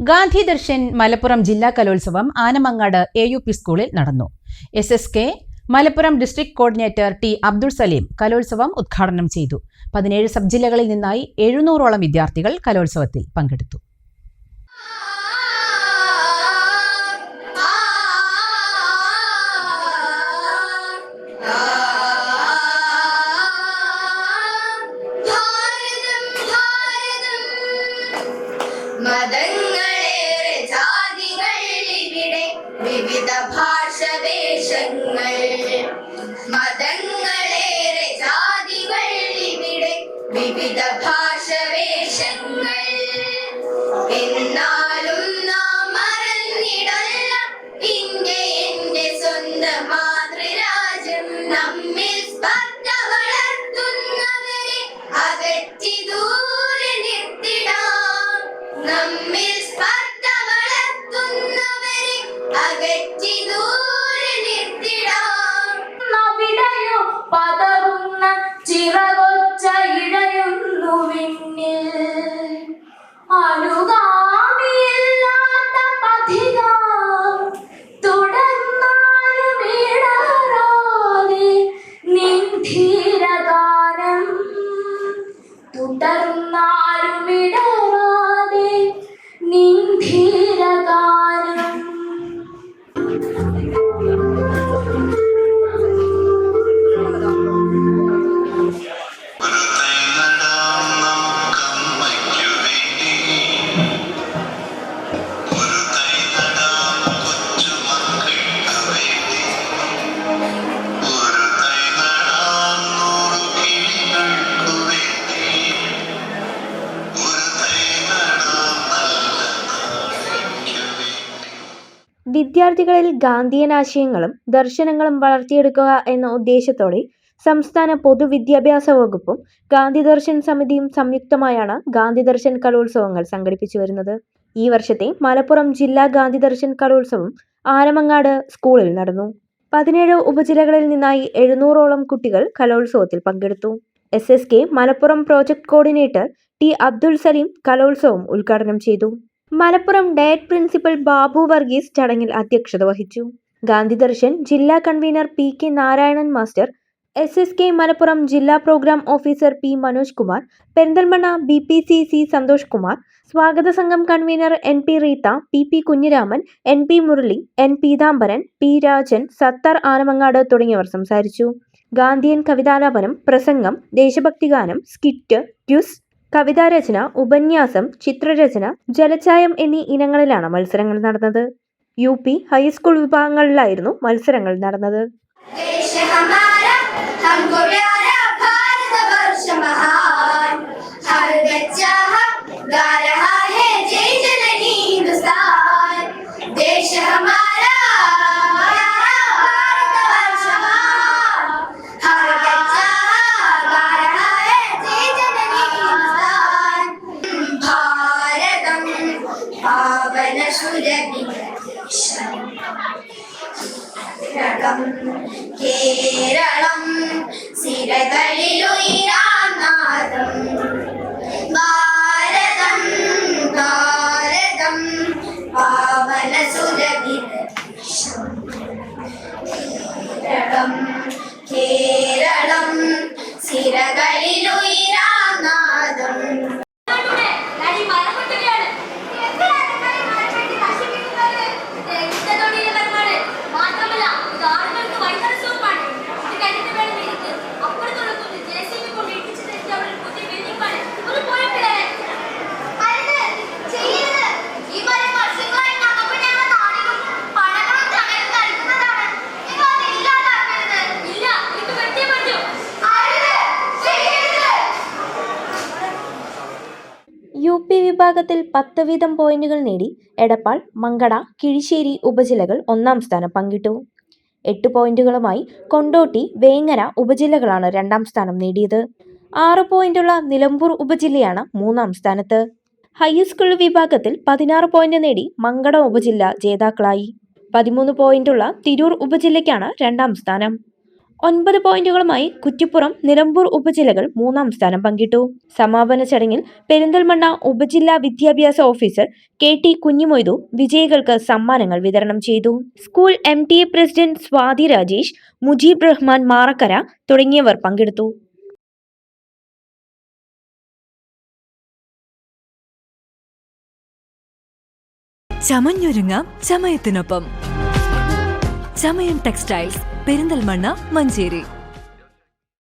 ഗാന്ധി ദർശൻ മലപ്പുറം ജില്ലാ കലോത്സവം ആനമങ്ങാട് AUP സ്കൂളിൽ നടന്നു. SSK Malappuram district coordinator T. Abdul Saleem കലോത്സവം ഉദ്ഘാടനം ചെയ്തു. 17 സബ് ജില്ലകളിൽ നിന്നായി 700ഓളം വിദ്യാർത്ഥികൾ കലോത്സവത്തിൽ പങ്കെടുത്തു. മതങ്ങളേറെ ജാതികളിവിടെ വിവിധ ഭാഷവേഷങ്ങൾ മതങ്ങളേറെ ജാതികളിവിടെ വിവിധ ഭാഷവേഷങ്ങൾ എന്നാലും നാം മറന്നിടല്ല ഇന്ത്യ എന്റെ സ്വന്തം മാതൃരാജ്യം നമ്മിൽ സ്പർദ്ധ വളർത്തുന്നവരെ അകറ്റി ദൂരെ നിർത്തിടാം നമ്മിൽ സ്പർദ്ധ വളർത്തുന്നവരെ അകറ്റി ദൂരെ നിർത്തിടാം അവിടെയോ പതറുന്ന ചിറകൊച്ച ഇഴയുന്നു വിണ്ണിൽ അനുഗാമിയില്ലാത്ത പഥിക തുടർന്നാലും ഇടറാതെ നിൻ ധീരഗാനം തുടർന്നാലും ഇടറാതെ നിൻ ധീരഗാനം. വിദ്യാർത്ഥികളിൽ ഗാന്ധിയൻ ആശയങ്ങളും ദർശനങ്ങളും വളർത്തിയെടുക്കുക എന്ന ഉദ്ദേശത്തോടെ സംസ്ഥാന പൊതുവിദ്യാഭ്യാസ വകുപ്പും ഗാന്ധി ദർശൻ സമിതിയും സംയുക്തമായാണ് ഗാന്ധി ദർശൻ കലോത്സവങ്ങൾ സംഘടിപ്പിച്ചു വരുന്നത്. ഈ വർഷത്തെ മലപ്പുറം ജില്ലാ ഗാന്ധി ദർശൻ കലോത്സവം ആനമങ്ങാട് സ്കൂളിൽ നടന്നു. 17 ഉപജില്ലകളിൽ നിന്നായി 700ഓളം കുട്ടികൾ കലോത്സവത്തിൽ പങ്കെടുത്തു. SSK Malappuram project coordinator T. Abdul Saleem കലോത്സവം ഉദ്ഘാടനം ചെയ്തു. മലപ്പുറം ഡയറ്റ് പ്രിൻസിപ്പൽ ബാബു വർഗീസ് ചടങ്ങിൽ അധ്യക്ഷത വഹിച്ചു. ഗാന്ധി ദർശൻ ജില്ലാ convener PK Narayanan master, SSK Malappuram ജില്ലാ programme officer P. Manoj Kumar, Perinthalmanna BPCC Santhosh Kumar, സ്വാഗത സംഘം convener NP Reetha, PP Kunhiraman, NP Murali, N Peethambaran, P. Rajan, Sathar Anamangad തുടങ്ങിയവർ സംസാരിച്ചു. ഗാന്ധിയൻ കവിതാലാപനം, പ്രസംഗം, ദേശഭക്തിഗാനം, സ്കിറ്റ്, ക്വിസ്, കവിതാരചന, ഉപന്യാസം, ചിത്രരചന, ജലച്ചായം എന്നീ ഇനങ്ങളിലാണ് മത്സരങ്ങൾ നടന്നത്. UP ഹൈസ്കൂൾ വിഭാഗങ്ങളിലായിരുന്നു മത്സരങ്ങൾ നടന്നത്. കേരളം സിരകളിലുയരാനാദം ഭാരതം ഭാരതം പാവന സുരഭിഷം കേരളം കേരളം സിരകളിലുയരാനാദം. UP വിഭാഗത്തിൽ 10 വീതം പോയിന്റുകൾ നേടി എടപ്പാൾ, മങ്കട, കിഴിശ്ശേരി ഉപജില്ലകൾ ഒന്നാം സ്ഥാനം പങ്കിട്ടു. 8 പോയിന്റുകളുമായി കൊണ്ടോട്ടി, വേങ്ങര ഉപജില്ലകളാണ് രണ്ടാം സ്ഥാനം നേടിയത്. 6 പോയിന്റുള്ള നിലമ്പൂർ ഉപജില്ലയാണ് മൂന്നാം സ്ഥാനത്ത്. ഹൈസ്കൂൾ വിഭാഗത്തിൽ 16 പോയിന്റ് നേടി മങ്കട ഉപജില്ല ജേതാക്കളായി. 13 പോയിന്റുള്ള തിരൂർ ഉപജില്ലയ്ക്കാണ് രണ്ടാം സ്ഥാനം. 9 പോയിന്റുകളുമായി കുറ്റിപ്പുറം, നിലമ്പൂർ ഉപജില്ലകൾ 3-ാം സ്ഥാനം പങ്കിട്ടു. സമാപന ചടങ്ങിൽ പെരിന്തൽമണ്ണ ഉപജില്ലാ വിദ്യാഭ്യാസ ഓഫീസർ KT കുഞ്ഞിമൊയ്തു വിജയികൾക്ക് സമ്മാനങ്ങൾ വിതരണം ചെയ്തു. School MTA president Swathi Rajesh, Mujeeb Rahman Marakkara തുടങ്ങിയവർ പങ്കെടുത്തു. ചമഞ്ഞൊരുങ്ങാം ചമയത്തിനൊപ്പം. ചമയം ടെക്സ്റ്റൈൽസ്, പെരിന്തൽമണ്ണ, മഞ്ചേരി.